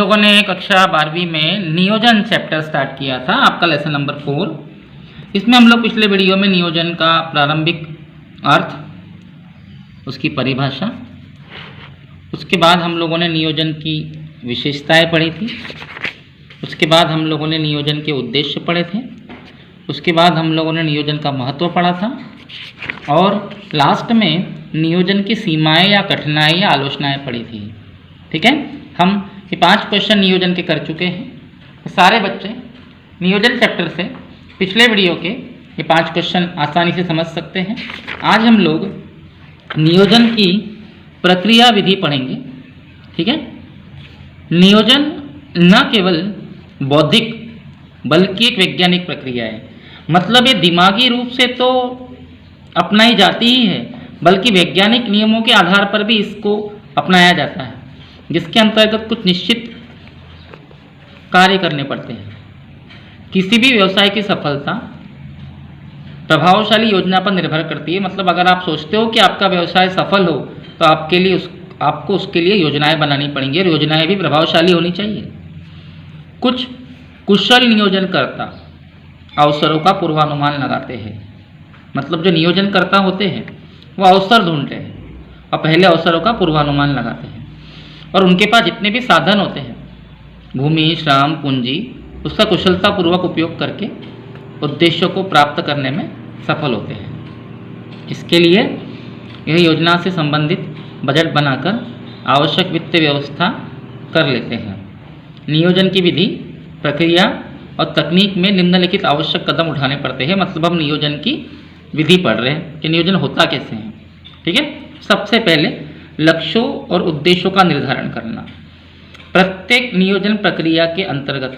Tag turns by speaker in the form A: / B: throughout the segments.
A: लोगों ने कक्षा 12वीं में नियोजन चैप्टर स्टार्ट किया था, आपका लेसन नंबर 4। इसमें हम लोग पिछले वीडियो में नियोजन का प्रारंभिक अर्थ, उसकी परिभाषा, उसके बाद हम लोगों ने नियोजन की विशेषताएं पढ़ी थी, उसके बाद हम लोगों ने नियोजन के उद्देश्य पढ़े थे, उसके बाद हम लोगों ने नियोजन का महत्व पढ़ा था और लास्ट में नियोजन की सीमाएं या कठिनाई या आलोचनाएं पढ़ी थी। ठीक है, हम ये 5 क्वेश्चन नियोजन के कर चुके हैं। सारे बच्चे नियोजन चैप्टर से पिछले वीडियो के ये 5 क्वेश्चन आसानी से समझ सकते हैं। आज हम लोग नियोजन की प्रक्रिया विधि पढ़ेंगे। ठीक है, नियोजन न केवल बौद्धिक बल्कि एक वैज्ञानिक प्रक्रिया है। मतलब ये दिमागी रूप से तो अपनाई जाती ही है, बल्कि वैज्ञानिक नियमों के आधार पर भी इसको अपनाया जाता है, जिसके अंतर्गत कुछ निश्चित कार्य करने पड़ते हैं। किसी भी व्यवसाय की सफलता प्रभावशाली योजना पर निर्भर करती है। मतलब अगर आप सोचते हो कि आपका व्यवसाय सफल हो तो आपको उसके लिए योजनाएं बनानी पड़ेंगी और योजनाएं भी प्रभावशाली होनी चाहिए। कुछ कुशल नियोजनकर्ता अवसरों का पूर्वानुमान लगाते हैं। मतलब जो नियोजनकर्ता होते हैं वो अवसर ढूंढते हैं और पहले अवसरों का पूर्वानुमान लगाते हैं और उनके पास जितने भी साधन होते हैं, भूमि, श्रम, पूंजी, उसका कुशलतापूर्वक उपयोग करके उद्देश्यों को प्राप्त करने में सफल होते हैं। इसके लिए यह योजना से संबंधित बजट बनाकर आवश्यक वित्तीय व्यवस्था कर लेते हैं। नियोजन की विधि, प्रक्रिया और तकनीक में निम्नलिखित आवश्यक कदम उठाने पड़ते हैं। मतलब हम नियोजन की विधि पढ़ रहे हैं कि नियोजन होता कैसे है। ठीक है, सबसे पहले लक्ष्यों और उद्देश्यों का निर्धारण करना। प्रत्येक नियोजन प्रक्रिया के अंतर्गत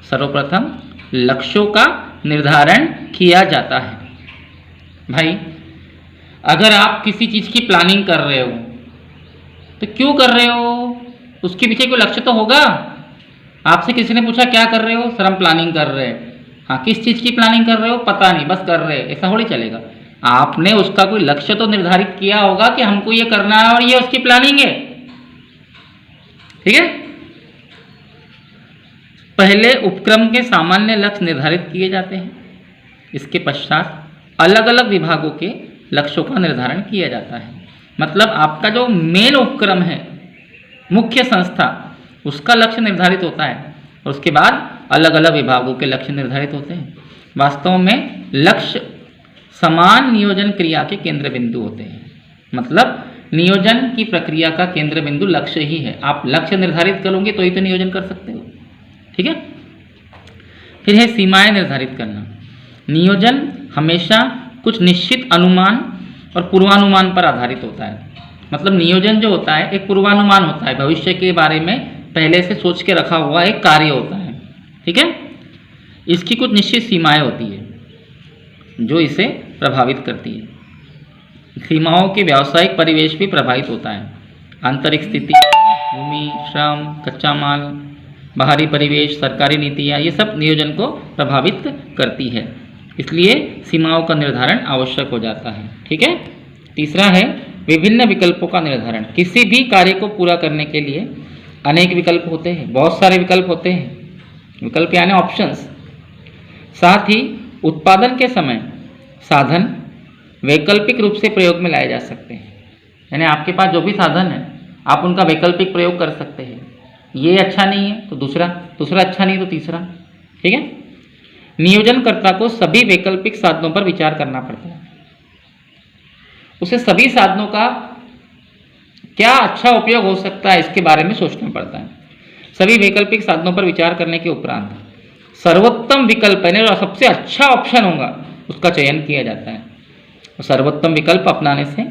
A: सर्वप्रथम लक्ष्यों का निर्धारण किया जाता है। भाई, अगर आप किसी चीज़ की प्लानिंग कर रहे हो तो क्यों कर रहे हो? उसके पीछे कोई लक्ष्य तो होगा। आपसे किसी ने पूछा क्या कर रहे हो? सर हम प्लानिंग कर रहे हैं। हाँ, किस चीज़ की प्लानिंग कर रहे हो? पता नहीं, बस कर रहे हैं। ऐसा थोड़ी चलेगा। आपने उसका कोई लक्ष्य तो निर्धारित किया होगा कि हमको ये करना है और ये उसकी प्लानिंग है। ठीक है, पहले उपक्रम के सामान्य लक्ष्य निर्धारित किए जाते हैं। इसके पश्चात अलग अलग विभागों के लक्ष्यों का निर्धारण किया जाता है। मतलब आपका जो मेन उपक्रम है, मुख्य संस्था, उसका लक्ष्य निर्धारित होता है और उसके बाद अलग अलग विभागों के लक्ष्य निर्धारित होते हैं। वास्तव में लक्ष्य समान नियोजन क्रिया के केंद्र बिंदु होते हैं। मतलब नियोजन की प्रक्रिया का केंद्र बिंदु लक्ष्य ही है। आप लक्ष्य निर्धारित करोगे तो ही तो नियोजन कर सकते हो। ठीक है, फिर है सीमाएं निर्धारित करना। नियोजन हमेशा कुछ निश्चित अनुमान और पूर्वानुमान पर आधारित होता है। मतलब नियोजन जो होता है एक पूर्वानुमान होता है, भविष्य के बारे में पहले से सोच के रखा हुआ एक कार्य होता है। ठीक है, इसकी कुछ निश्चित सीमाएं होती है जो इसे प्रभावित करती है। सीमाओं के व्यावसायिक परिवेश भी प्रभावित होता है। आंतरिक स्थिति, भूमि, श्रम, कच्चा माल, बाहरी परिवेश, सरकारी नीतियाँ, ये सब नियोजन को प्रभावित करती है। इसलिए सीमाओं का निर्धारण आवश्यक हो जाता है। ठीक है, तीसरा है विभिन्न विकल्पों का निर्धारण। किसी भी कार्य को पूरा करने के लिए अनेक विकल्प होते हैं, बहुत सारे विकल्प होते हैं। विकल्प यानी ऑप्शंस। साथ ही उत्पादन के समय साधन वैकल्पिक रूप से प्रयोग में लाए जा सकते हैं। यानी आपके पास जो भी साधन है आप उनका वैकल्पिक प्रयोग कर सकते हैं। ये अच्छा नहीं है तो दूसरा, दूसरा अच्छा नहीं तो तीसरा। ठीक है, नियोजनकर्ता को सभी वैकल्पिक साधनों पर विचार करना पड़ता है। उसे सभी साधनों का क्या अच्छा उपयोग हो सकता है इसके बारे में सोचना पड़ता है। सभी वैकल्पिक साधनों पर विचार करने के उपरांत सर्वोत्तम विकल्प यानी जो सबसे अच्छा ऑप्शन होगा उसका चयन किया जाता है और सर्वोत्तम विकल्प अपनाने से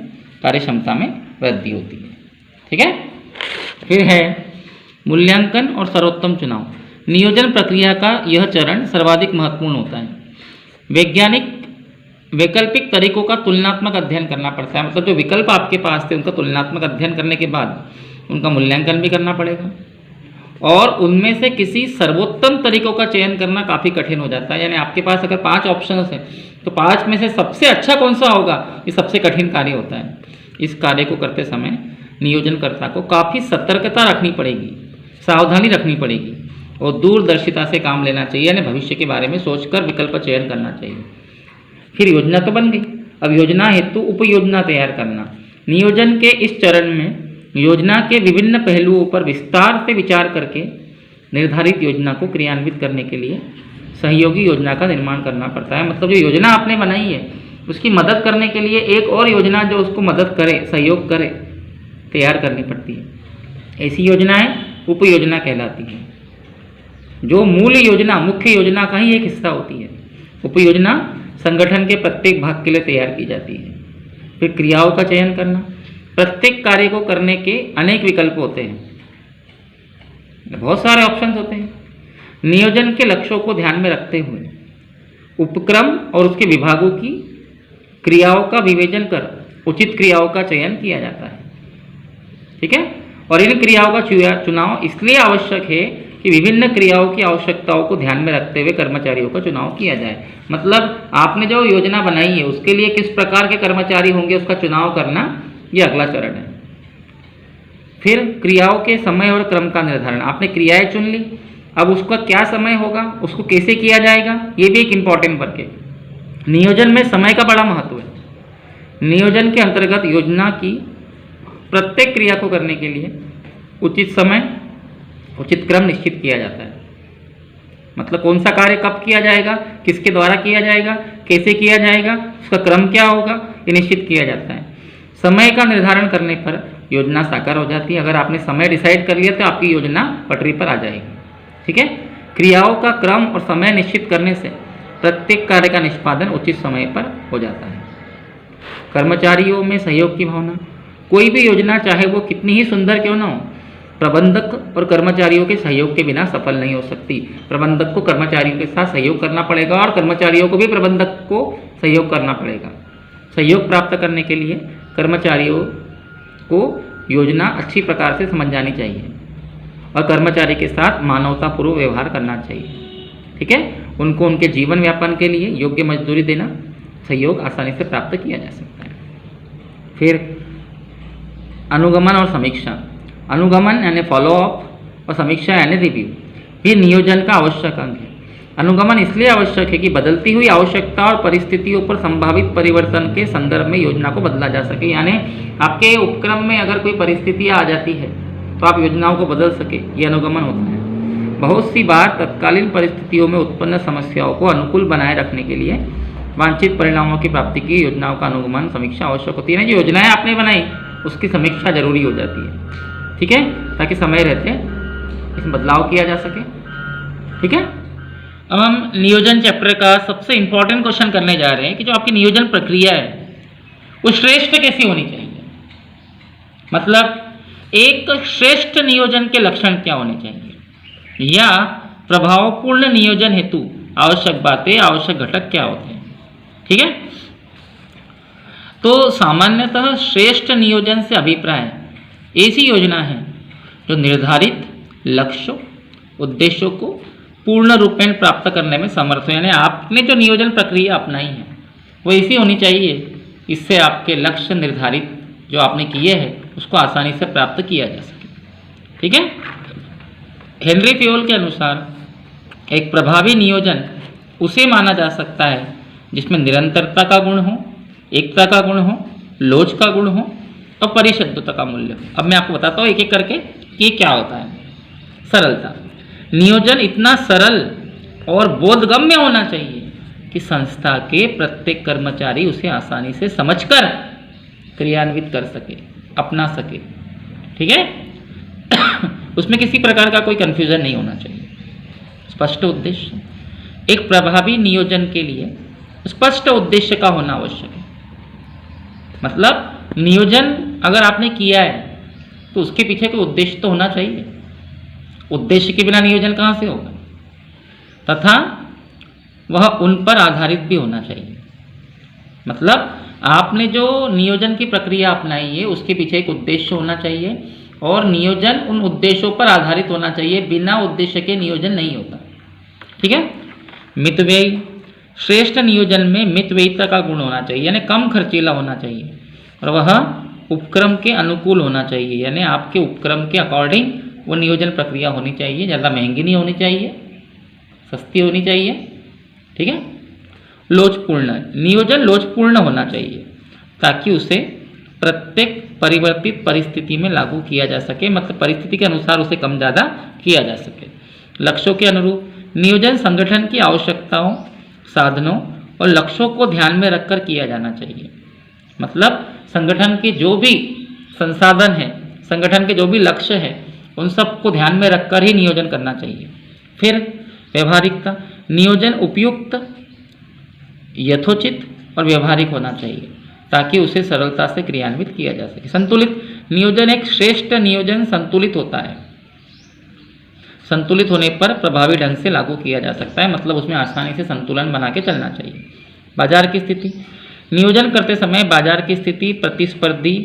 A: कार्य क्षमता में वृद्धि होती है। ठीक है, फिर है मूल्यांकन और सर्वोत्तम चुनाव। नियोजन प्रक्रिया का यह चरण सर्वाधिक महत्वपूर्ण होता है। वैकल्पिक तरीकों का तुलनात्मक अध्ययन करना पड़ता है। मतलब जो विकल्प आपके पास थे उनका तुलनात्मक अध्ययन करने के बाद उनका मूल्यांकन भी करना पड़ेगा और उनमें से किसी सर्वोत्तम तरीकों का चयन करना काफ़ी कठिन हो जाता है। यानी आपके पास अगर 5 ऑप्शंस हैं तो 5 में से सबसे अच्छा कौन सा होगा, ये सबसे कठिन कार्य होता है। इस कार्य को करते समय नियोजनकर्ता को काफ़ी सतर्कता रखनी पड़ेगी सावधानी रखनी पड़ेगी और दूरदर्शिता से काम लेना चाहिए, यानी भविष्य के बारे में सोचकर विकल्प चयन करना चाहिए। फिर योजना तो बन गई, अब योजना हेतु उपयोजना तैयार करना। नियोजन के इस चरण में योजना के विभिन्न पहलुओं पर विस्तार से विचार करके निर्धारित योजना को क्रियान्वित करने के लिए सहयोगी योजना का निर्माण करना पड़ता है। मतलब जो योजना आपने बनाई है उसकी मदद करने के लिए एक और योजना जो उसको मदद करे, सहयोग करे, तैयार करनी पड़ती है। ऐसी योजनाएं उपयोजना कहलाती हैं, जो मूल योजना मुख्य योजना का ही एक हिस्सा होती है। उपयोजना संगठन के प्रत्येक भाग के लिए तैयार की जाती है। फिर क्रियाओं का चयन करना। प्रत्येक कार्य को करने के अनेक विकल्प होते हैं, बहुत सारे ऑप्शंस होते हैं। नियोजन के लक्ष्यों को ध्यान में रखते हुए उपक्रम और उसके विभागों की क्रियाओं का विवेचन कर उचित क्रियाओं का चयन किया जाता है। ठीक है, और इन क्रियाओं का चुनाव इसलिए आवश्यक है कि विभिन्न क्रियाओं की आवश्यकताओं को ध्यान में रखते हुए कर्मचारियों का चुनाव किया जाए। मतलब आपने जो योजना बनाई है उसके लिए किस प्रकार के कर्मचारी होंगे उसका चुनाव करना, ये अगला चरण है। फिर क्रियाओं के समय और क्रम का निर्धारण। आपने क्रियाएं चुन ली, अब उसका क्या समय होगा, उसको कैसे किया जाएगा, ये भी एक इम्पॉर्टेंट वर्क है। नियोजन में समय का बड़ा महत्व है। नियोजन के अंतर्गत योजना की प्रत्येक क्रिया को करने के लिए उचित समय उचित क्रम निश्चित किया जाता है। मतलब कौन सा कार्य कब किया जाएगा, किसके द्वारा किया जाएगा, कैसे किया जाएगा, उसका क्रम क्या होगा, ये निश्चित किया जाता है। समय का निर्धारण करने पर योजना साकार हो जाती है। अगर आपने समय डिसाइड कर लिया तो आपकी योजना पटरी पर आ जाएगी। ठीक है, क्रियाओं का क्रम और समय निश्चित करने से प्रत्येक कार्य का निष्पादन उचित समय पर हो जाता है। कर्मचारियों में सहयोग की भावना। कोई भी योजना चाहे वो कितनी ही सुंदर क्यों ना हो, प्रबंधक और कर्मचारियों के सहयोग के बिना सफल नहीं हो सकती। प्रबंधक को कर्मचारियों के साथ सहयोग करना पड़ेगा और कर्मचारियों को भी प्रबंधक को सहयोग करना पड़ेगा। सहयोग प्राप्त करने के लिए कर्मचारियों को योजना अच्छी प्रकार से समझ जानी चाहिए और कर्मचारी के साथ मानवतापूर्वक व्यवहार करना चाहिए। ठीक है, उनको उनके जीवन यापन के लिए योग्य मजदूरी देना, सहयोग आसानी से प्राप्त किया जा सकता है। फिर अनुगमन और समीक्षा। अनुगमन यानी फॉलोअप और समीक्षा यानी रिव्यू भी नियोजन का आवश्यक अंग है। अनुगमन इसलिए आवश्यक है कि बदलती हुई आवश्यकता और परिस्थितियों पर संभावित परिवर्तन के संदर्भ में योजना को बदला जा सके। यानी आपके उपक्रम में अगर कोई परिस्थितियाँ आ जाती है तो आप योजनाओं को बदल सके, ये अनुगमन होता है। बहुत सी बार तत्कालीन परिस्थितियों में उत्पन्न समस्याओं को अनुकूल बनाए रखने के लिए वांछित परिणामों की प्राप्ति की योजनाओं का अनुगमन समीक्षा आवश्यक होती है। जो योजनाएं आपने बनाई उसकी समीक्षा जरूरी हो जाती है। ठीक है, ताकि समय रहते इसमें बदलाव किया जा सके। ठीक है, अब हम नियोजन चैप्टर का सबसे इंपॉर्टेंट क्वेश्चन करने जा रहे हैं कि जो आपकी नियोजन प्रक्रिया है वो श्रेष्ठ कैसी होनी चाहिए। मतलब एक श्रेष्ठ नियोजन के लक्षण क्या होने चाहिए या प्रभावपूर्ण नियोजन हेतु आवश्यक बातें, आवश्यक घटक क्या होते हैं। ठीक है, तो सामान्यतः श्रेष्ठ नियोजन से अभिप्राय ऐसी योजना है जो निर्धारित लक्ष्यों उद्देश्यों को पूर्ण रूपेण प्राप्त करने में समर्थ हो। यानी आपने जो नियोजन प्रक्रिया अपनाई है वो ऐसी होनी चाहिए इससे आपके लक्ष्य निर्धारित जो आपने किए हैं उसको आसानी से प्राप्त किया जा सके। ठीक है, हेनरी फ्योल के अनुसार एक प्रभावी नियोजन उसे माना जा सकता है जिसमें निरंतरता का गुण हो, एकता का गुण हो, लोच का गुण हो और परिशुद्धता का मूल्य हो। अब मैं आपको बताता हूँ एक एक करके कि क्या होता है। सरलता। नियोजन इतना सरल और बोधगम्य होना चाहिए कि संस्था के प्रत्येक कर्मचारी उसे आसानी से समझकर क्रियान्वित कर सके, अपना सके। ठीक है, उसमें किसी प्रकार का कोई कंफ्यूजन नहीं होना चाहिए। स्पष्ट उद्देश्य। एक प्रभावी नियोजन के लिए स्पष्ट उद्देश्य का होना आवश्यक है। मतलब नियोजन अगर आपने किया है तो उसके पीछे कोई उद्देश्य तो होना चाहिए। उद्देश्य के बिना नियोजन कहाँ से होगा, तथा वह उन पर आधारित भी होना चाहिए। मतलब आपने जो नियोजन की प्रक्रिया अपनाई है उसके पीछे एक उद्देश्य होना चाहिए और नियोजन उन उद्देश्यों पर आधारित होना चाहिए। बिना उद्देश्य के नियोजन नहीं होता। ठीक है, मितव्ययी। श्रेष्ठ नियोजन में मितव्ययिता का गुण होना चाहिए, यानी कम खर्चीला होना चाहिए और वह उपक्रम के अनुकूल होना चाहिए, यानी आपके उपक्रम के अकॉर्डिंग वो नियोजन प्रक्रिया होनी चाहिए, ज़्यादा महंगी नहीं होनी चाहिए, सस्ती होनी चाहिए। ठीक है। लोचपूर्ण, नियोजन लोचपूर्ण होना चाहिए ताकि उसे प्रत्येक परिवर्तित परिस्थिति में लागू किया जा सके, मतलब परिस्थिति के अनुसार उसे कम ज़्यादा किया जा सके। लक्ष्यों के अनुरूप नियोजन संगठन की आवश्यकताओं, साधनों और लक्ष्यों को ध्यान में रखकर किया जाना चाहिए। मतलब संगठन के जो भी संसाधन है, संगठन के जो भी लक्ष्य है, उन सब को ध्यान में रखकर ही नियोजन करना चाहिए। फिर व्यवहारिकता, नियोजन उपयुक्त, यथोचित और व्यवहारिक होना चाहिए ताकि उसे सरलता से क्रियान्वित किया जा सके। संतुलित, नियोजन एक श्रेष्ठ नियोजन संतुलित होता है, संतुलित होने पर प्रभावी ढंग से लागू किया जा सकता है, मतलब उसमें आसानी से संतुलन बना के चलना चाहिए। बाजार की स्थिति, नियोजन करते समय बाजार की स्थिति, प्रतिस्पर्धी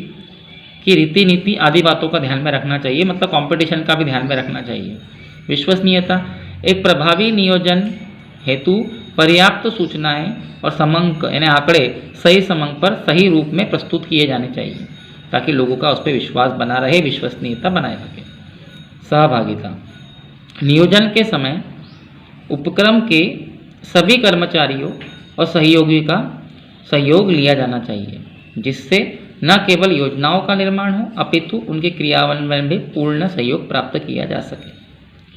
A: की रीति नीति आदि बातों का ध्यान में रखना चाहिए, मतलब कंपटीशन का भी ध्यान में रखना चाहिए। विश्वसनीयता, एक प्रभावी नियोजन हेतु पर्याप्त सूचनाएं और समंक यानी आंकड़े सही समंक पर सही रूप में प्रस्तुत किए जाने चाहिए ताकि लोगों का उस पर विश्वास बना रहे, विश्वसनीयता बनाए रखे। सहभागिता, नियोजन के समय उपक्रम के सभी कर्मचारियों और सहयोगियों का सहयोग लिया जाना चाहिए, जिससे न केवल योजनाओं का निर्माण हो अपितु उनके क्रियान्वयन में भी पूर्ण सहयोग प्राप्त किया जा सके।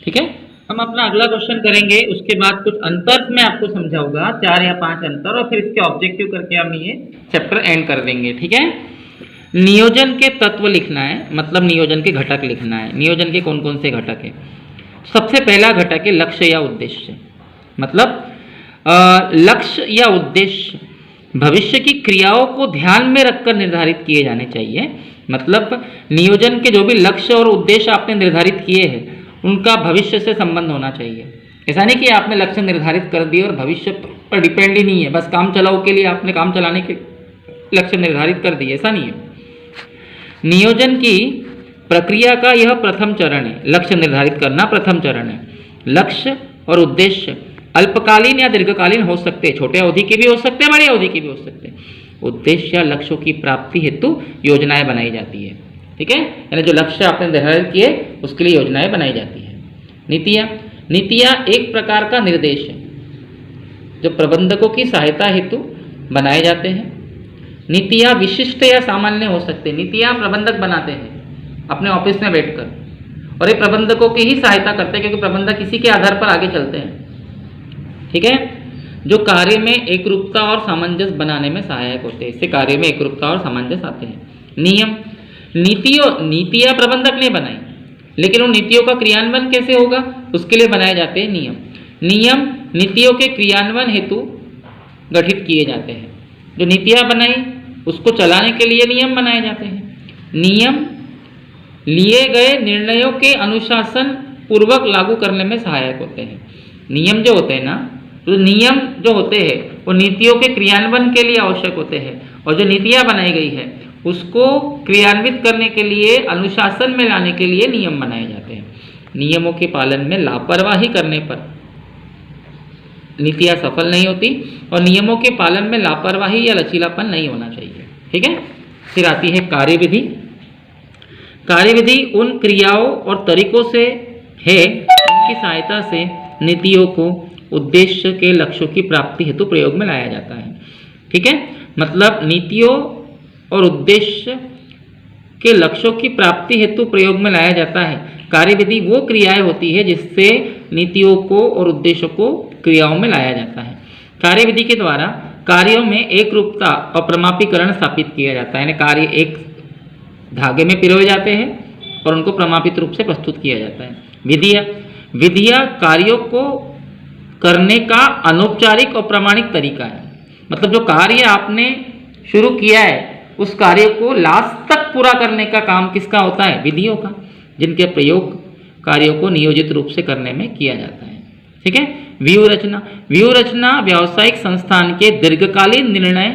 A: ठीक है। हम अपना अगला क्वेश्चन करेंगे, उसके बाद कुछ अंतर मैं आपको समझाऊंगा, 4 या 5 अंतर, और फिर इसके ऑब्जेक्टिव करके हम ये चैप्टर एंड कर देंगे। ठीक है। नियोजन के तत्व लिखना है, मतलब नियोजन के घटक लिखना है। नियोजन के कौन कौन से घटक है? सबसे पहला घटक है लक्ष्य या उद्देश्य, मतलब लक्ष्य या उद्देश्य भविष्य की क्रियाओं को ध्यान में रखकर निर्धारित किए जाने चाहिए। मतलब नियोजन के जो भी लक्ष्य और उद्देश्य आपने निर्धारित किए हैं उनका भविष्य से संबंध होना चाहिए। ऐसा नहीं कि आपने लक्ष्य निर्धारित कर दिए और भविष्य पर डिपेंड ही नहीं है, बस काम चलाओ के लिए आपने काम चलाने के लक्ष्य निर्धारित कर दिए, ऐसा नहीं है। नियोजन की प्रक्रिया का यह प्रथम चरण है, लक्ष्य निर्धारित करना प्रथम चरण है। लक्ष्य और उद्देश्य अल्पकालीन या दीर्घकालीन हो सकते हैं, छोटे अवधि के भी हो सकते हैं, बड़ी अवधि के भी हो सकते हैं। उद्देश्य या लक्ष्यों की प्राप्ति हेतु योजनाएं बनाई जाती है। ठीक है, यानी जो लक्ष्य आपने निर्धारित किए उसके लिए योजनाएं बनाई जाती है। नीतियाँ, नीतियाँ एक प्रकार का निर्देश है जो प्रबंधकों की सहायता हेतु बनाए जाते हैं। नीतियाँ विशिष्ट या सामान्य हो सकते हैं। नीतियाँ प्रबंधक बनाते हैं अपने ऑफिस में बैठकर, और ये प्रबंधकों की ही सहायता करते हैं क्योंकि प्रबंधक इसी के आधार पर आगे चलते हैं। ठीक है, जो कार्य में एकरूपता और सामंजस्य बनाने में सहायक होते हैं, इससे कार्य में एकरूपता और सामंजस्य आते हैं। नियम, नीतियाँ प्रबंधक ने बनाई, लेकिन उन नीतियों का क्रियान्वयन कैसे होगा उसके लिए बनाए जाते हैं नियम। नियम नीतियों के क्रियान्वयन हेतु गठित किए जाते हैं। जो नीतियाँ बनाई उसको चलाने के लिए नियम बनाए जाते हैं। नियम लिए गए निर्णयों के अनुशासन पूर्वक लागू करने में सहायक होते हैं। नियम जो होते हैं ना, तो नियम जो होते हैं वो नीतियों के क्रियान्वयन के लिए आवश्यक होते हैं, और जो नीतियाँ बनाई गई है उसको क्रियान्वित करने के लिए, अनुशासन में लाने के लिए नियम बनाए जाते हैं। नियमों के पालन में लापरवाही करने पर नीतियाँ सफल नहीं होती, और नियमों के पालन में लापरवाही या लचीलापन नहीं होना चाहिए। ठीक है। फिर आती है कार्यविधि। कार्यविधि उन क्रियाओं और तरीकों से है जिनकी सहायता से नीतियों को उद्देश्य के लक्ष्यों की प्राप्ति हेतु प्रयोग में लाया जाता है। ठीक है, मतलब नीतियों और उद्देश्य के लक्ष्यों की प्राप्ति हेतु प्रयोग में लाया जाता है। कार्यविधि वो क्रियाएं होती है जिससे नीतियों को और उद्देश्यों को क्रियाओं में लाया जाता है। कार्यविधि के द्वारा कार्यों में एक रूपता और प्रमापीकरण स्थापित किया जाता है, यानी कार्य एक धागे में पिरोए जाते हैं और उनको प्रमापित रूप से प्रस्तुत किया जाता है। विधियाँ कार्यों को करने का अनौपचारिक और प्रमाणिक तरीका है। मतलब जो कार्य आपने शुरू किया है उस कार्य को लास्ट तक पूरा करने का काम किसका होता है? विधियों का, जिनके प्रयोग कार्यों को नियोजित रूप से करने में किया जाता है। ठीक है। व्यूह रचना, व्यूह रचना व्यावसायिक संस्थान के दीर्घकालीन निर्णय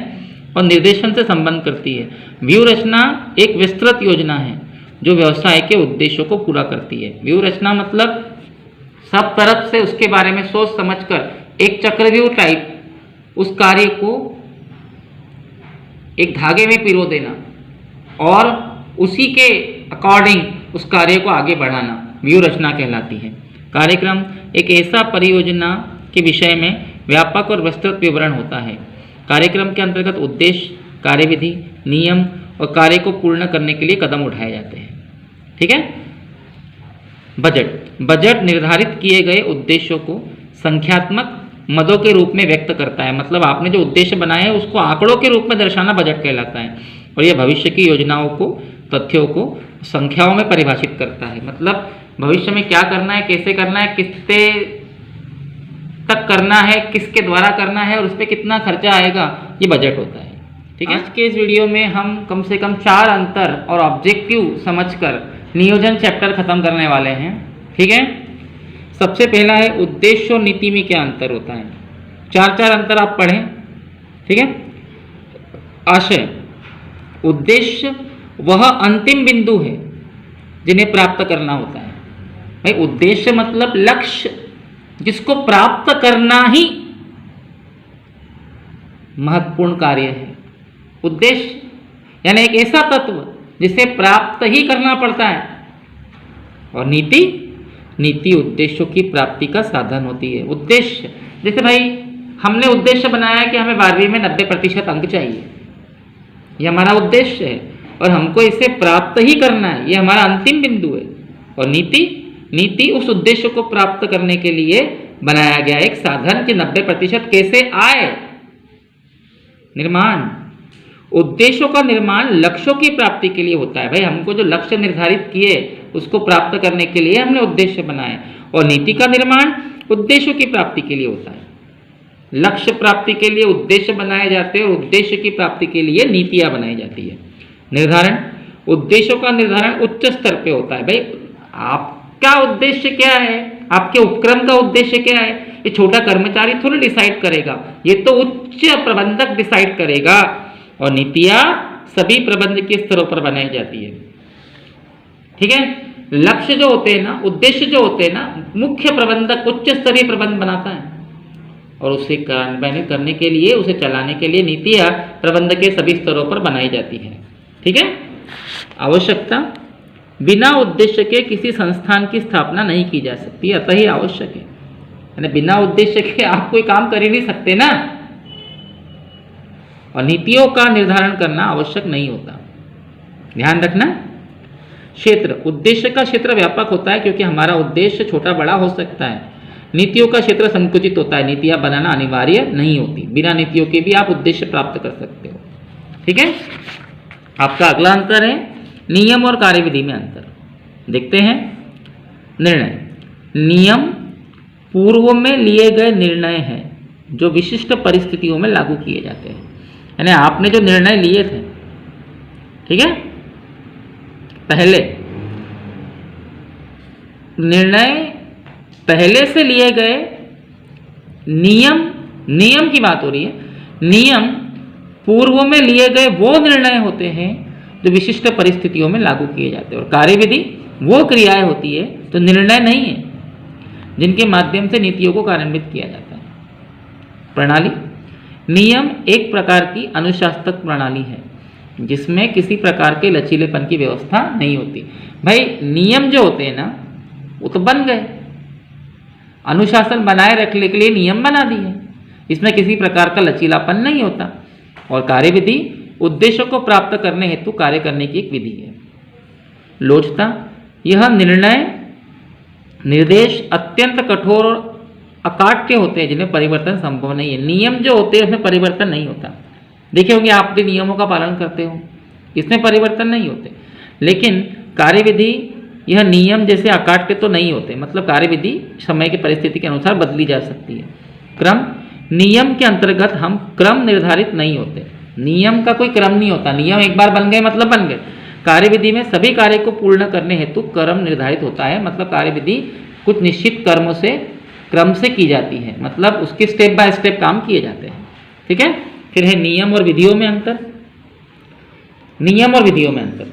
A: और निर्देशन से संबंध करती है। व्यूह रचना एक विस्तृत योजना है जो व्यवसाय के उद्देश्यों को पूरा करती है। व्यूह रचना मतलब सब तरफ से उसके बारे में सोच समझकर एक चक्रव्यूह टाइप उस कार्य को एक धागे में पिरो देना और उसी के अकॉर्डिंग उस कार्य को आगे बढ़ाना, व्यू रचना कहलाती है। कार्यक्रम एक ऐसा परियोजना के विषय में व्यापक और विस्तृत विवरण होता है। कार्यक्रम के अंतर्गत उद्देश्य, कार्यविधि, नियम और कार्य को पूर्ण करने के लिए कदम उठाए जाते हैं। ठीक है। बजट निर्धारित किए गए उद्देश्यों को संख्यात्मक मदों के रूप में व्यक्त करता है। मतलब आपने जो उद्देश्य बनाए हैं उसको आंकड़ों के रूप में दर्शाना बजट कहलाता है। और यह भविष्य की योजनाओं को, तथ्यों को संख्याओं में परिभाषित करता है। मतलब भविष्य में क्या करना है, कैसे करना है, किससे तक करना है, किसके द्वारा करना है और उस पर कितना खर्चा आएगा, ये बजट होता है। ठीक है। आज के इस वीडियो में हम कम से कम 4 अंतर और ऑब्जेक्टिव समझकर नियोजन चैप्टर खत्म करने वाले हैं। ठीक है। सबसे पहला है उद्देश्य और नीति में क्या अंतर होता है। 4 अंतर आप पढ़ें। ठीक है। आशय, उद्देश्य वह अंतिम बिंदु है जिन्हें प्राप्त करना होता है। भाई उद्देश्य मतलब लक्ष्य जिसको प्राप्त करना ही महत्वपूर्ण कार्य है। उद्देश्य यानी एक ऐसा तत्व जिसे प्राप्त ही करना पड़ता है। और नीति उद्देश्यों की प्राप्ति का साधन होती है। उद्देश्य जैसे भाई हमने उद्देश्य बनाया कि हमें 12वीं में 90% अंक चाहिए, ये हमारा उद्देश्य है और हमको इसे प्राप्त ही करना है, ये हमारा अंतिम बिंदु है। और नीति उस उद्देश्य को प्राप्त करने के लिए बनाया गया एक साधन कि 90% कैसे आए। निर्माण, उद्देश्यों का निर्माण लक्ष्यों की प्राप्ति के लिए होता है। भाई हमको जो लक्ष्य निर्धारित किए उसको प्राप्त करने के लिए हमने उद्देश्य बनाए। और नीति का निर्माण उद्देश्यों की प्राप्ति के लिए होता है। लक्ष्य प्राप्ति के लिए उद्देश्य बनाए जाते हैं और उद्देश्य की प्राप्ति के लिए नीतियां बनाई जाती है। निर्धारण, उद्देश्यों का निर्धारण उच्च स्तर पे होता है। भाई आपका उद्देश्य क्या है, आपके उपक्रम का उद्देश्य क्या है, ये छोटा कर्मचारी थोड़ी डिसाइड करेगा, ये तो उच्च प्रबंधक डिसाइड करेगा। और नीतियां सभी प्रबंध के स्तरों पर बनाई जाती है। ठीक है। लक्ष्य जो होते हैं ना, उद्देश्य जो होते हैं ना, मुख्य प्रबंधक उच्च स्तरीय प्रबंध बनाता है और उसे कार्यान्वित करने के लिए, उसे चलाने के लिए नीतियां प्रबंध के सभी स्तरों पर बनाई जाती है। ठीक है। आवश्यकता, बिना उद्देश्य के किसी संस्थान की स्थापना नहीं की जा सकती, अतः ही आवश्यक है। यानी बिना उद्देश्य के आप कोई काम कर ही नहीं सकते ना। और नीतियों का निर्धारण करना आवश्यक नहीं होता, ध्यान रखना। क्षेत्र, उद्देश्य का क्षेत्र व्यापक होता है क्योंकि हमारा उद्देश्य छोटा बड़ा हो सकता है। नीतियों का क्षेत्र संकुचित होता है, नीतियां बनाना अनिवार्य नहीं होती, बिना नीतियों के भी आप उद्देश्य प्राप्त कर सकते हो। ठीक है। आपका अगला अंतर है नियम और कार्यविधि में अंतर। देखते हैं। निर्णय, नियम पूर्व में लिए गए निर्णय हैं जो विशिष्ट परिस्थितियों में लागू किए जाते हैं। यानी आपने जो निर्णय लिए थे, ठीक है, पहले निर्णय पहले से लिए गए नियम की बात हो रही है। नियम पूर्व में लिए गए वो निर्णय होते हैं जो विशिष्ट परिस्थितियों में लागू किए जाते हैं। और कार्यविधि वो क्रियाएं होती है तो निर्णय नहीं है जिनके माध्यम से नीतियों को कार्यान्वित किया जाता है। प्रणाली, नियम एक प्रकार की अनुशासक प्रणाली है जिसमें किसी प्रकार के लचीलेपन की व्यवस्था नहीं होती। भाई नियम जो होते हैं ना वो तो बन गए, अनुशासन बनाए रखने के लिए नियम बना दिए, इसमें किसी प्रकार का लचीलापन नहीं होता। और कार्यविधि उद्देश्यों को प्राप्त करने हेतु कार्य करने की एक विधि है। लोचता, यह निर्देश अत्यंत कठोर और अकाट्य होते हैं जिनमें परिवर्तन संभव नहीं है। नियम जो होते हैं उसमें परिवर्तन नहीं होता। देखे होंगे आप भी नियमों का पालन करते हो, इसमें परिवर्तन नहीं होते। लेकिन कार्यविधि, यह नियम जैसे अकाट्य तो नहीं होते, मतलब कार्यविधि समय की परिस्थिति के अनुसार बदली जा सकती है। क्रम, नियम के अंतर्गत हम क्रम निर्धारित नहीं होते, नियम का कोई क्रम नहीं होता। नियम एक बार बन गए मतलब बन गए। कार्यविधि में सभी कार्य को पूर्ण करने हेतु क्रम निर्धारित होता है, मतलब कार्यविधि कुछ निश्चित क्रम से की जाती है, मतलब उसके स्टेप बाय स्टेप काम किए जाते हैं। ठीक है। फिर है नियम और विधियों में अंतर। नियम और विधियों में अंतर।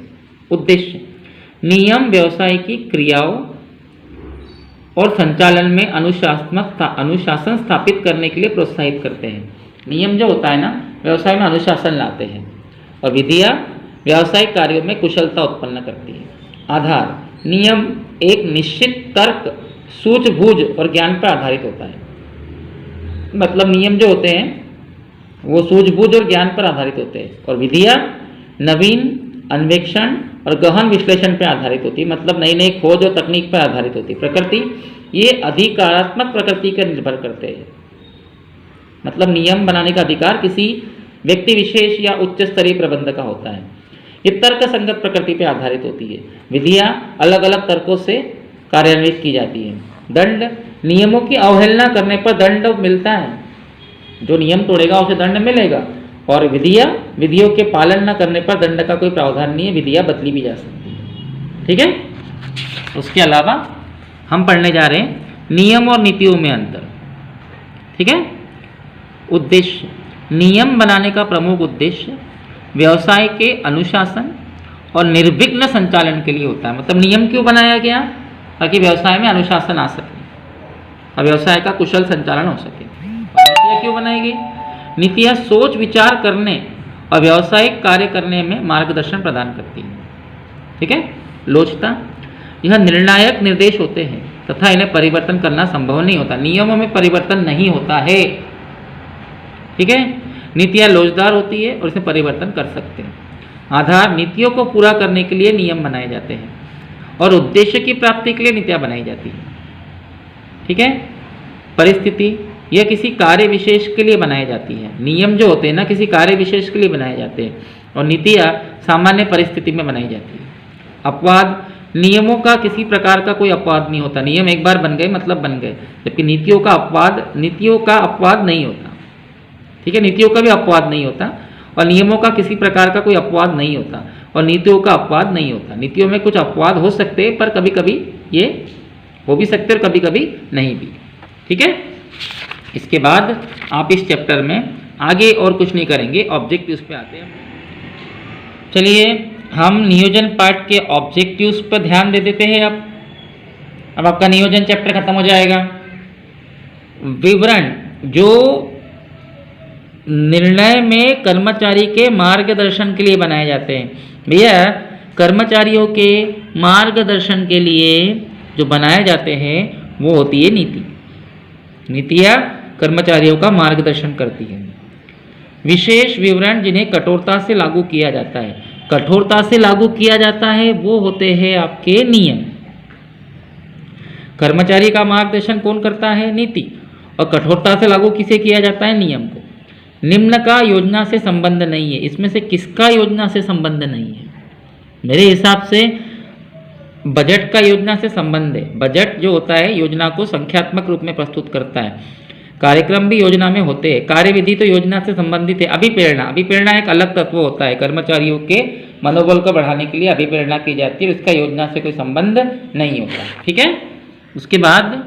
A: उद्देश्य, नियम व्यवसाय की क्रियाओं और संचालन में अनुशासन स्थापित करने के लिए प्रोत्साहित करते हैं। नियम जो होता है ना, व्यवसाय में अनुशासन लाते हैं, और विधियां व्यावसायिक कार्यों में कुशलता उत्पन्न करती है। आधार, नियम एक निश्चित तर्क, सूझबूझ और ज्ञान पर आधारित होता है। मतलब नियम जो होते हैं वो सूझबूझ और ज्ञान पर आधारित होते हैं, और विधियाँ नवीन अन्वेषण और गहन विश्लेषण पर आधारित होती है। मतलब नई नई खोज और तकनीक पर आधारित होती है। प्रकृति ये अधिकारात्मक प्रकृति पर निर्भर करते हैं। मतलब नियम बनाने का अधिकार किसी व्यक्ति विशेष या उच्च स्तरीय प्रबंध का होता है। ये तर्क संगत प्रकृति पर आधारित होती है। विधियाँ अलग अलग तर्कों से कार्यान्वित की जाती है। दंड, नियमों की अवहेलना करने पर दंड मिलता है। जो नियम तोड़ेगा उसे दंड मिलेगा। और विधियों के पालन न करने पर दंड का कोई प्रावधान नहीं है। विधियाँ बदली भी जा सकती है। ठीक है। उसके अलावा हम पढ़ने जा रहे हैं नियम और नीतियों में अंतर। ठीक है। उद्देश्य, नियम बनाने का प्रमुख उद्देश्य व्यवसाय के अनुशासन और निर्विघ्न संचालन के लिए होता है। मतलब नियम क्यों बनाया गया? ताकि व्यवसाय में अनुशासन आ सके और व्यवसाय का कुशल संचालन हो सके। नीतियाँ क्यों बनाई गई? नीतियाँ सोच विचार करने और व्यावसायिक कार्य करने में मार्गदर्शन प्रदान करती हैं। ठीक है। लोचता, यह निर्णायक निर्देश होते हैं तथा इन्हें परिवर्तन करना संभव नहीं होता। नियमों में परिवर्तन नहीं होता है। ठीक है। नीतियाँ लोचदार होती है और इसे परिवर्तन कर सकते हैं। आधार, नीतियों को पूरा करने के लिए नियम बनाए जाते हैं और उद्देश्य की प्राप्ति के लिए नीतियाँ बनाई जाती हैं। ठीक है। परिस्थिति, यह किसी कार्य विशेष के लिए बनाई जाती है। नियम जो होते हैं ना किसी कार्य विशेष के लिए बनाए जाते हैं और नीतियाँ सामान्य परिस्थिति में बनाई जाती है। अपवाद, नियमों का किसी प्रकार का कोई अपवाद नहीं होता। नियम एक बार बन गए मतलब बन गए, जबकि नीतियों का अपवाद नहीं होता। ठीक है। नीतियों का भी अपवाद नहीं होता और नियमों का किसी प्रकार का कोई अपवाद नहीं होता और नीतियों का अपवाद नहीं होता। नीतियों में कुछ अपवाद हो सकते हैं पर कभी कभी ये हो भी सकते और कभी कभी नहीं भी। ठीक है। इसके बाद आप इस चैप्टर में आगे और कुछ नहीं करेंगे, ऑब्जेक्टिव्स पे आते हैं। चलिए हम नियोजन पार्ट के ऑब्जेक्टिव्स पर ध्यान दे देते हैं। अब आपका नियोजन चैप्टर खत्म हो जाएगा। विवरण, जो निर्णय में कर्मचारी के मार्गदर्शन के लिए बनाए जाते हैं। भैया कर्मचारियों के मार्गदर्शन के लिए जो बनाए जाते हैं वो होती है नीति। नीतियाँ कर्मचारियों का मार्गदर्शन करती है। विशेष विवरण जिन्हें कठोरता से लागू किया जाता है। कठोरता से लागू किया जाता है वो होते हैं आपके नियम। कर्मचारी का मार्गदर्शन कौन करता है? नीति। और कठोरता से लागू किसे किया जाता है? नियम को। निम्न का योजना से संबंध नहीं है। इसमें से किसका योजना से संबंध नहीं है? मेरे हिसाब से बजट का योजना से संबंध है। बजट जो होता है योजना को संख्यात्मक रूप में प्रस्तुत करता है। कार्यक्रम भी योजना में होते हैं। कार्यविधि तो योजना से संबंधित है। अभिप्रेरणा एक अलग तत्व होता है। कर्मचारियों के मनोबल को बढ़ाने के लिए अभिप्रेरणा की जाती है, इसका योजना से कोई संबंध नहीं होता। ठीक है। उसके बाद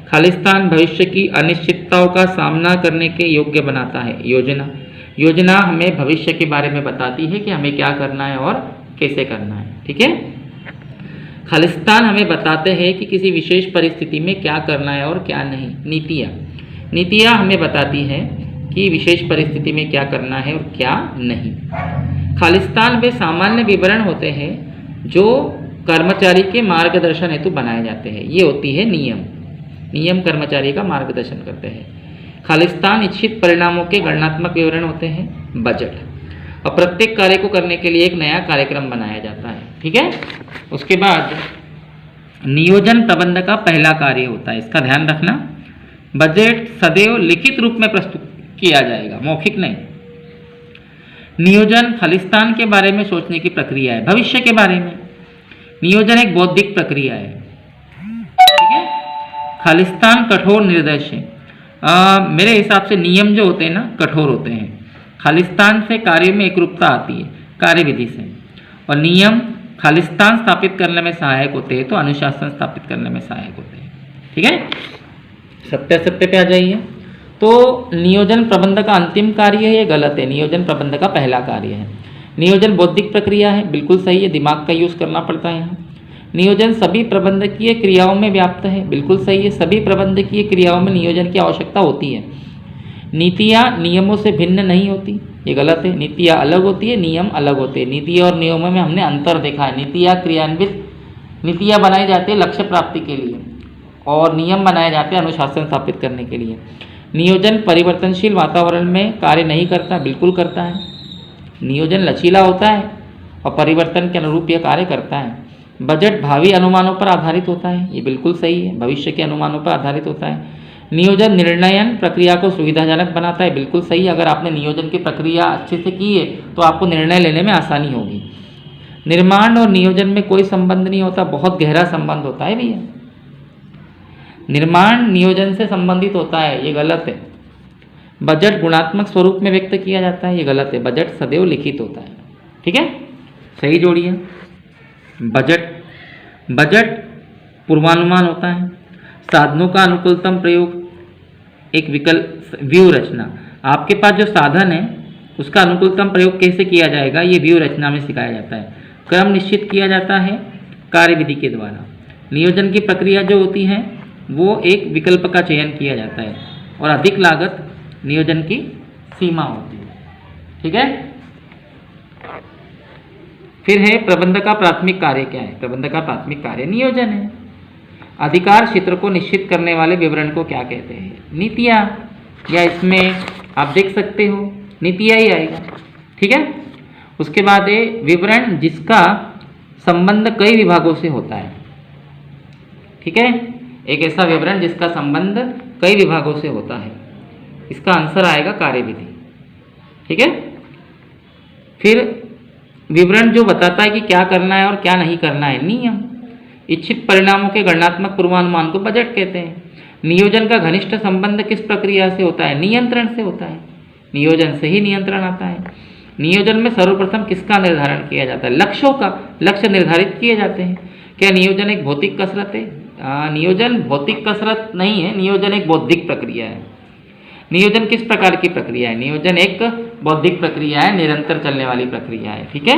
A: खालिस्तान भविष्य की अनिश्चितताओं का सामना करने के योग्य बनाता है। योजना हमें भविष्य के बारे में बताती है कि हमें क्या करना है और कैसे करना है। ठीक है। खालिस्तान हमें बताते हैं कि किसी विशेष परिस्थिति में क्या करना है और क्या नहीं। नीतियाँ हमें बताती हैं कि विशेष परिस्थिति में क्या करना है और क्या नहीं। खालिस्तान वे सामान्य विवरण होते हैं जो कर्मचारी के मार्गदर्शन हेतु बनाए जाते हैं। ये होती है नियम कर्मचारी का मार्गदर्शन करते हैं। खालिस्तान इच्छित परिणामों के गणनात्मक विवरण होते हैं। बजट, और प्रत्येक कार्य को करने के लिए एक नया कार्यक्रम बनाया जाता है। ठीक है। उसके बाद नियोजन प्रबंध का पहला कार्य होता है, इसका ध्यान रखना। बजट सदैव लिखित रूप में प्रस्तुत किया जाएगा, मौखिक नहीं। नियोजन खालिस्तान के बारे में सोचने की प्रक्रिया है, भविष्य के बारे में। नियोजन एक बौद्धिक प्रक्रिया है। ठीक है। खालिस्तान कठोर निर्देश है। मेरे हिसाब से नियम जो होते हैं ना कठोर होते हैं। खालिस्तान से कार्य में एकरूपता आती है कार्यविधि से, और नियम खालिस्तान स्थापित करने में सहायक होते हैं तो अनुशासन स्थापित करने में सहायक होते हैं। ठीक है। सत्य पे आ जाइए। तो नियोजन प्रबंध का अंतिम कार्य है, ये गलत है। नियोजन प्रबंध का पहला कार्य है। नियोजन बौद्धिक प्रक्रिया है, बिल्कुल सही है, दिमाग का यूज़ करना पड़ता है यहाँ। नियोजन सभी प्रबंधकीय क्रियाओं में व्याप्त है, बिल्कुल सही है, सभी प्रबंधकीय क्रियाओं में नियोजन की आवश्यकता होती है। नीतियाँ नियमों से भिन्न नहीं होती, ये गलत है। नीतियाँ अलग होती है, नियम अलग होते हैं। नीति और नियमों में हमने अंतर देखा है। नीतियाँ बनाई जाती है लक्ष्य प्राप्ति के लिए और नियम बनाए जाते हैं अनुशासन स्थापित करने के लिए। नियोजन परिवर्तनशील वातावरण में कार्य नहीं करता, बिल्कुल करता है। नियोजन लचीला होता है और परिवर्तन के अनुरूप यह कार्य करता है। बजट भावी अनुमानों पर आधारित होता है, ये बिल्कुल सही है, भविष्य के अनुमानों पर आधारित होता है। नियोजन निर्णयन प्रक्रिया को सुविधाजनक बनाता है, बिल्कुल सही। अगर आपने नियोजन की प्रक्रिया अच्छे से की है तो आपको निर्णय लेने में आसानी होगी। निर्माण और नियोजन में कोई संबंध नहीं होता, बहुत गहरा संबंध होता है भैया। निर्माण नियोजन से संबंधित होता है, ये गलत है। बजट गुणात्मक स्वरूप में व्यक्त किया जाता है, ये गलत है। बजट सदैव लिखित होता है, ठीक है, सही जोड़िए। बजट पूर्वानुमान होता है। साधनों का अनुकूलतम प्रयोग, एक विकल्प व्यू रचना। आपके पास जो साधन है उसका अनुकूलतम प्रयोग कैसे किया जाएगा, ये व्यू रचना में सिखाया जाता है। क्रम निश्चित किया जाता है कार्यविधि के द्वारा। नियोजन की प्रक्रिया जो होती है वो एक विकल्प का चयन किया जाता है और अधिक लागत नियोजन की सीमा होती है, ठीक है। फिर है प्रबंधक का प्राथमिक कार्य क्या है। प्रबंधक का प्राथमिक कार्य नियोजन है। अधिकार क्षेत्र को निश्चित करने वाले विवरण को क्या कहते हैं, नीतियाँ, या इसमें आप देख सकते हो नीतियाँ ही आएगा, ठीक है। उसके बाद है विवरण जिसका संबंध कई विभागों से होता है, ठीक है। एक ऐसा विवरण जिसका संबंध कई विभागों से होता है, इसका आंसर आएगा कार्यविधि, ठीक है। फिर विवरण जो बताता है कि क्या करना है और क्या नहीं करना है, नियम। इच्छित परिणामों के गणनात्मक पूर्वानुमान को बजट कहते हैं। नियोजन का घनिष्ठ संबंध किस प्रक्रिया से होता है, नियंत्रण से होता है। नियोजन से ही नियंत्रण आता है। नियोजन में सर्वप्रथम किसका निर्धारण किया जाता है, लक्ष्यों का। लक्ष्य निर्धारित किए जाते हैं। क्या नियोजन एक भौतिक कसरत है, नियोजन भौतिक कसरत नहीं है, नियोजन एक बौद्धिक प्रक्रिया है। नियोजन किस प्रकार की प्रक्रिया है, नियोजन एक बौद्धिक प्रक्रिया है, निरंतर चलने वाली प्रक्रिया है, ठीक है।